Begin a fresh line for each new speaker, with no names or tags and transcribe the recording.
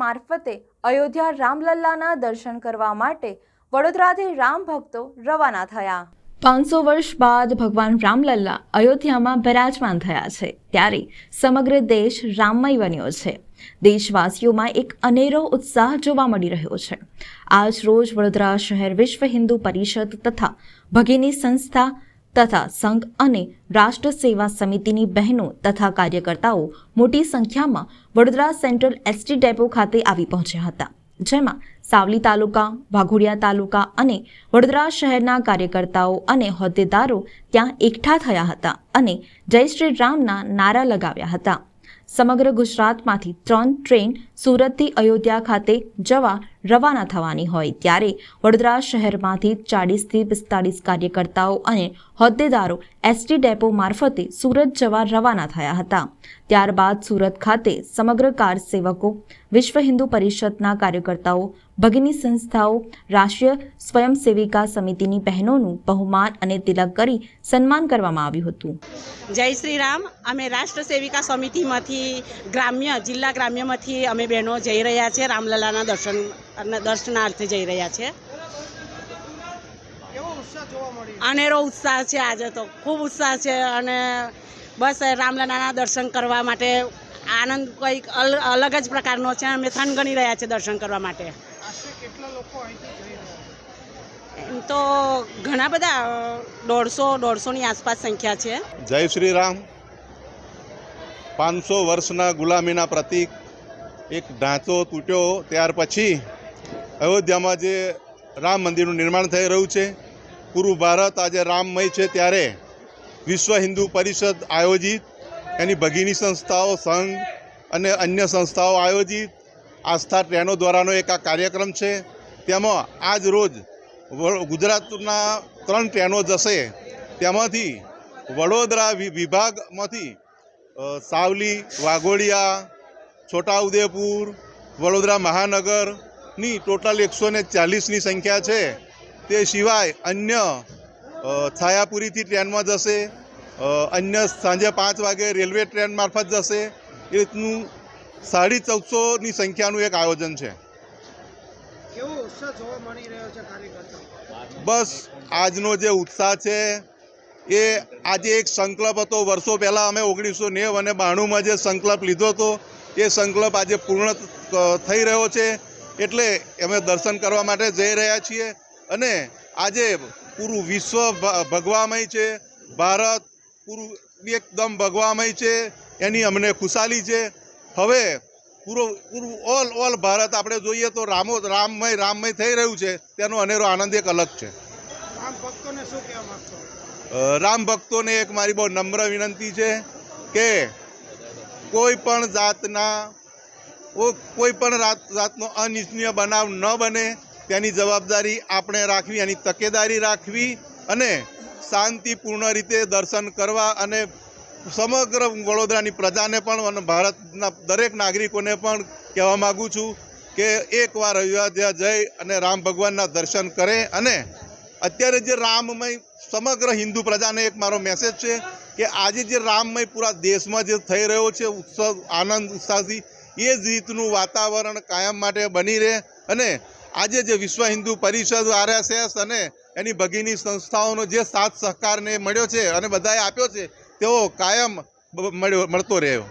મારફતે અયોધ્યા રામલલ્લાના દર્શન કરવા માટે વડોદરાથી રામ ભક્તો રવાના થયા। 500 વર્ષ બાદ ભગવાન રામલલ્લા અયોધ્યામાં બિરાજમાન થયા છે, ત્યારે સમગ્ર દેશ રામમય બન્યો છે। દેશવાસીઓમાં એક અનેરો ઉત્સાહ જોવા મળી રહ્યો છે। આજ રોજ વડોદરા શહેર વિશ્વ હિન્દુ પરિષદ તથા ભગીની સંસ્થા તથા સંઘ અને રાષ્ટ્ર સેવા સમિતિની બહેનો તથા કાર્યકર્તાઓ મોટી સંખ્યામાં વડોદરા સેન્ટ્રલ એસટી ડેપો ખાતે આવી પહોંચ્યા હતા, જેમાં સાવલી તાલુકા, વાઘોડિયા તાલુકા અને વડોદરા શહેરના કાર્યકર્તાઓ અને હોદ્દેદારો ત્યાં એકઠા થયા હતા અને જય શ્રી રામના નારા લગાવ્યા હતા। સમગ્ર ગુજરાતમાંથી 3 ટ્રેન સુરતથી અયોધ્યા ખાતે જવા રવાના થવાની હોય ત્યારે વડોદરા શહેરમાંથી 40થી 45 કાર્યકર્તાઓ અને હોદ્દેદારો એસટી ડેપો મારફતે સુરત જવા રવાના થયા હતા। ત્યારબાદ સુરત ખાતે સમગ્ર કાર સેવકો, વિશ્વ હિન્દુ પરિષદના કાર્યકર્તાઓ, ભગીની સંસ્થાઓ, રાષ્ટ્રીય સ્વયંસેવિકા સમિતિની બહેનોનું બહુમાન અને તિલક કરી સન્માન કરવામાં આવ્યું હતું।
જય શ્રી રામ। અમે રાષ્ટ્ર સેવિકા સમિતિમાંથી જિલ્લા ગ્રામ્યમાંથી અમે બહેનો જઈ રહ્યા છે, રામલલ્લાના દર્શનાર્થે જઈ રહ્યા છે। અનેરો ઉત્સાહ છે, આજે તો ખૂબ ઉત્સાહ છે અને બસ રામલલ્લાના દર્શન કરવા માટે આનંદ કંઈક અલગ જ પ્રકારનો છે। અમે થનગની રહ્યા છે દર્શન કરવા માટે। એમ તો ઘણા બધા 150-150ની આસપાસ સંખ્યા છે।
જય શ્રી રામ। 500 વર્ષના ગુલામીના પ્રતીક એક ઢાંચો તૂટ્યો ત્યાર પછી અયોધ્યામાં જે રામ મંદિરનું નિર્માણ થઈ રહ્યું છે, પૂરું ભારત આજે રામમય છે, ત્યારે વિશ્વ હિન્દુ પરિષદ આયોજિત, એની ભગીની સંસ્થાઓ, સંઘ અને અન્ય સંસ્થાઓ આયોજિત આસ્થા ટ્રેનો દ્વારાનો એક આ કાર્યક્રમ છે। તેમાં આજ રોજ ગુજરાતના 3 ટ્રેનો જશે। તેમાંથી વડોદરા વિભાગમાંથી સાવલી, વાઘોડિયા, છોટાઉદેપુર, વડોદરા મહાનગરની ટોટલ 140ની સંખ્યા છે। તે સિવાય અન્ય છાયાપુરીથી ટ્રેનમાં જશે, અન્ય સાંજે 5 વાગે રેલવે ટ્રેન મારફત જશે। એ રીતનું 1450ની સંખ્યાનું એક આયોજન છે। બસ આજનો જે ઉત્સાહ છે એ આજે એક સંકલ્પ હતો, વર્ષો પહેલાં અમે 1990 અને 92માં જે સંકલ્પ લીધો હતો એ સંકલ્પ આજે પૂર્ણ થઈ રહ્યો છે। એટલે અમે દર્શન કરવા માટે જઈ રહ્યા છીએ અને આજે પૂરું વિશ્વ ભગવામય છે, ભારત પૂરું એકદમ ભગવામય છે, એની અમને ખુશાલી છે। હવે પૂરું ઓલ ભારત આપણે જોઈએ તો રામમય થઈ રહ્યું છે, તેનો અનેરો આનંદ એક અલગ છે। રામ ભક્તોને એક મારી બહુ નમ્ર વિનંતી છે કે કોઈ પણ જાતનો અનિચ્છનીય બનાવ ન બને, તેની જવાબદારી આપણે રાખવી, એની તકેદારી રાખવી અને શાંતિપૂર્ણ રીતે દર્શન કરવા અને સમગ્ર વડોદરાની પ્રજાને પણ અને ભારતના દરેક નાગરિકોને પણ કહેવા માગું છું કે એકવાર અયોધ્યા જઈ અને રામ ભગવાનના દર્શન કરે। અને અત્યારે જે રામમય સમગ્ર હિન્દુ પ્રજાને એક મારો મેસેજ છે કે આજે જે રામમય પૂરા દેશમાં જે થઈ રહ્યો છે ઉત્સવ, આનંદ ઉત્સાહથી, એ જ રીતનું વાતાવરણ કાયમ માટે બની રહે અને આજે જે વિશ્વ હિન્દુ પરિષદ, RSS અને એની ભગીની સંસ્થાઓનો જે સાથ સહકારને મળ્યો છે અને બધાએ આપ્યો છે તેઓ કાયમ મળતો રહ્યો।